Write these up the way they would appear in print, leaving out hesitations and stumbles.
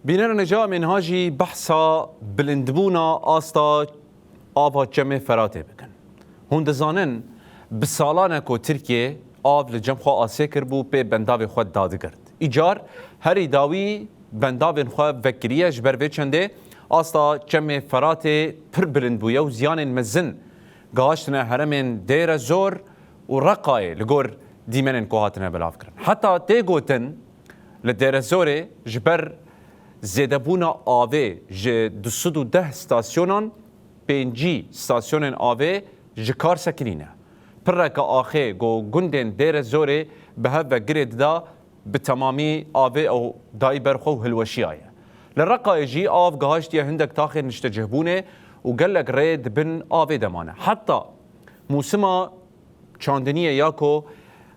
بینر نجا منهاجی بحثا بلندبونا آستا آبا جمع فراته بکن. هند زانن بسالانه کو ترکیه آب لجم خوا آسه کربو به بنداو خود داده کرد. ایجار هری داوی بنداو خوا وکریه جبر و چنده آستا جمع فراته پر بلندبویه و زیان مزن گاشتنه هرمین دیر زور و رقای لگور دیمنن کوهاتنه بلاف کرن. حتی تیگوتن لدیر زوره جبر زیدبونا آوه ج 210 ستاسیونان 5 ستاسیونن آوه جکار سکنینه. پرک آخه گو گندن دیر زوره به هفه گرید دا به تمامی آوه او دای برخو هلوشی آیه. لرقای جی آف گهاشتی هندک تاخر نشتجهبونه و گلک رید بن آوه دمانه. حتی موسما چاندنیه یاکو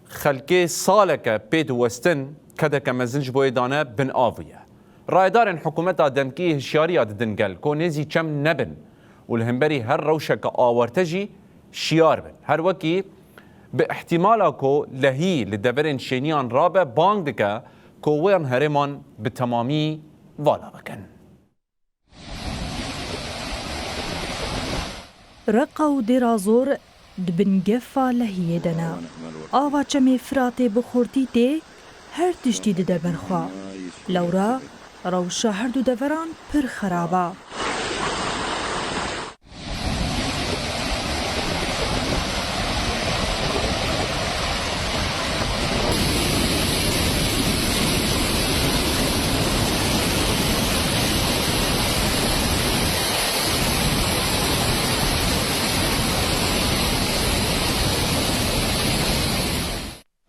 خلقه سالکه پید وستن کده که مزنج بوی دانه بن آویه. رایدارن حکومت دمکی هشیاری دنگل کو نزی چم نبن والهمبري هر روشك آورتجي شيار بن هر وكي باحتمالكو لهي لدبرن شينيان رابع باندكا كو وين هرمان بتمامي والا بكن رقو درازور دبنجفا لهي دنا آوا چمي فراتي بخورتي تي هر تشتي دبرخوا لورا روشا هر دو دوران پر خرابا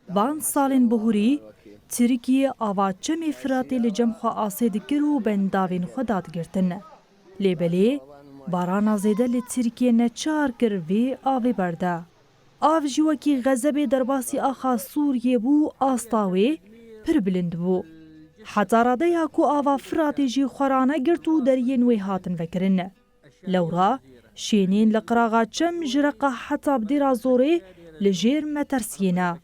بان سالن بهوری ترکیه آوا چمی فراتی لجم خوا آسه دکر و بنداوین خودات گرتن. لیبلی بارانا زیده لترکیه نچار کر وی آوی برده. آو جوکی غزب درباسی آخا سوریه بو آستاوی پر بلند بو. حتی راده یا کو آوا فراتی جی خورانه گرتو درین وی هاتن وکرن. لورا شینین لقراغا چم جرقا حتی بدیرا زوری لجیر مترسینا.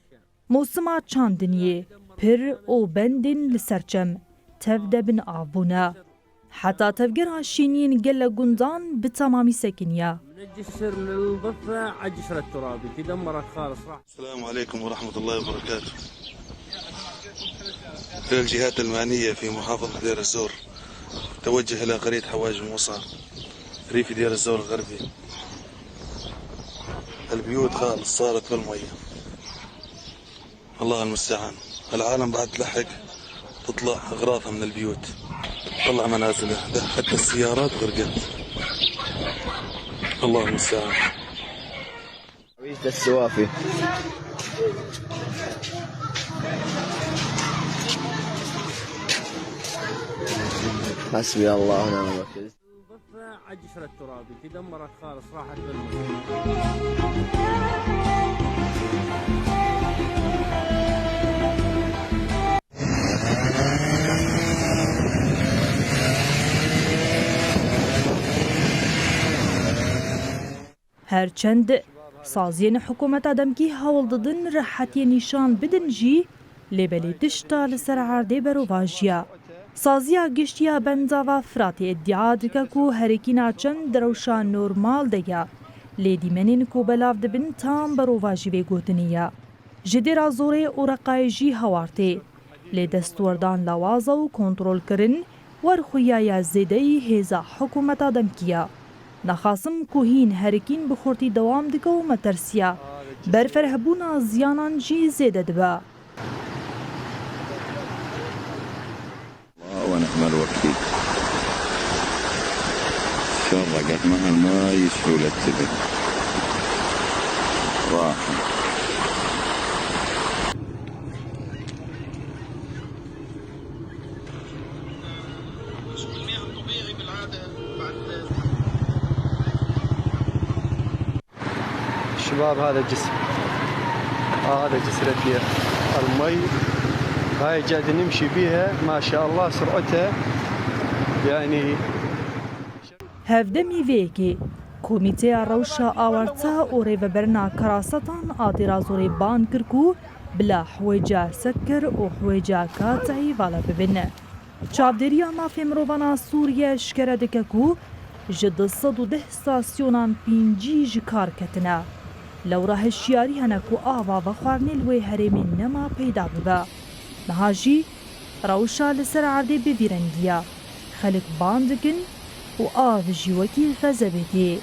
موسما چاندنیه پر او بندن لسرچم تفده بن آبونا حتی تفجرها شینین گل گندان بتمامی سکنیا الجسر للضفة عجسر الترابي تدمرت خالص راح. السلام عليكم ورحمة الله وبركاته. إلى الجهات المعنية في محافظة دير الزور توجه إلى قرية حواج موصى ريف دير الزور الغربي. البيوت خالص صارت في المية. الله المستعان. العالم بعد تلحق تطلع أغراضها من البيوت تطلع منازلها حتى السيارات غرقت. الله المستعان. عويسة السوافي حسبي الله ونعم الوكيل. الضفة عجسر الترابي تدمرت خالص راحت هرچند سازین حکومت دمکی هول ددن راحتی نشان بدن جی لیبلی تشتا لسر عرده برو واجیا سازیا گشتیا بنداوا فراتی ادعا دکا کو هرکینا چند دروشان نورمال دیا لیدی منین کو بلاف دبن تام برو واجی بی گوتنیا جدیرا زوره و رقای جی هوارته لی دستوردان لوازا و کنترول کرن ورخویا زیده هیزا حکومت دمکیا نخاسم کوهین هرکین بخورتی دوام دکه و مترسیا برفرهبونا زیانان جی زیده دبا الله ونعم الوكيل. شرقت مع الماي سهولة تبن راحة. شباب هذا جسر هذا جسر الدير المي هاي قاعد نمشي فيها ما شاء الله سرعتها يعني هفدمی ویکی کمیته روشا آورتا و ریوبرنا کراستان آدیرا زوری بان کرکو بلا حویجا سکر و حویجا کاتعی والا ببینه چاودێریya mafê mirovana Sûriye şikere dike ku ji 210 stasyonên 5G ji kar ketine. Lewra hişyarî hene ku ava ve xwarinê li wê herêmê nema peyda bibe. Niha jî rewşa li ser erdê bivîrengiya. Xelek ban dikin û av ji wekî xezebê tê.